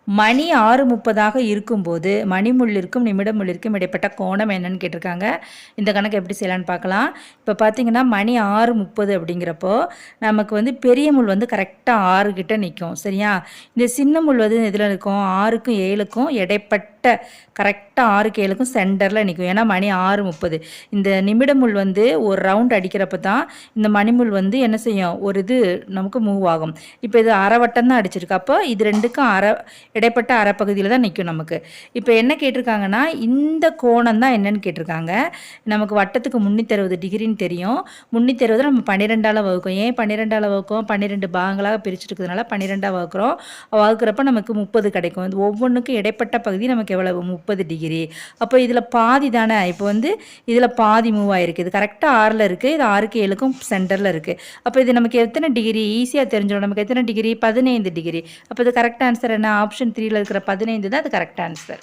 மணி 6:30 இருக்கும்போது மணிமுள்ளிற்கும் நிமிடமுள்ளிற்கும் இடைப்பட்ட கோணம் என்னன்னு கேட்டிருக்காங்க. இந்த கணக்கு எப்படி செய்யலான்னு பார்க்கலாம். இப்போ பார்த்தீங்கன்னா மணி 6:30 அப்படிங்கிறப்போ நமக்கு வந்து பெரிய முள் வந்து கரெக்டாக 6 கிட்ட நிற்கும். சரியா? இந்த சின்ன முள் வந்து எதில் இருக்கும்? 6க்கும் 7க்கும் இடைப்பட்ட கரெக்டாக 6க்கு 7க்கும் சென்டரில் நிற்கும். ஏன்னா மணி 6:30. இந்த நிமிட முள் வந்து ஒரு ரவுண்ட் அடிக்கிறப்ப தான் இந்த மணிமுள் வந்து என்ன செய்யும்? ஒரு இது நமக்கு மூவ் ஆகும். இப்போ இது அரை வட்டம் தான் அடிச்சிருக்கு. அப்போ இது ரெண்டுக்கும் இடைப்பட்ட அரைப்பகுதியில் தான் நிற்கும் நமக்கு. இப்போ என்ன கேட்டிருக்காங்கன்னா இந்த கோணம் தான் என்னன்னு கேட்டிருக்காங்க. நமக்கு வட்டத்துக்கு 360 டிகிரின்னு தெரியும். 360 நம்ம 12ஆல் வகுக்கும். ஏன் 12ஆல் வகுக்கும்? 12 பாகங்களாக பிரிச்சுட்டு இருக்கிறதுனால 12ஆக வகுக்கிறோம். வகுக்கிறப்ப நமக்கு 30 கிடைக்கும். இது ஒவ்வொன்றுக்கும் இடைப்பட்ட பகுதி நமக்கு எவ்வளவு? 30 டிகிரி. அப்போ இதில் பாதி தானே. இப்போ வந்து இதில் பாதி மூவ் ஆயிருக்கு. இது கரெக்டாக 6ல் இருக்குது. இது 6க்கு 7க்கும் சென்டரில் இருக்குது. அப்போ இது நமக்கு எத்தனை டிகிரி? ஈஸியாக தெரிஞ்சிடும். நமக்கு எத்தனை டிகிரி? 15 டிகிரி. அப்போ இது கரெக்ட் ஆன்சர் என்ன? ஆப்ஷன் 3ல் இருக்கிற 15 தான் அது கரெக்ட் ஆன்சர்.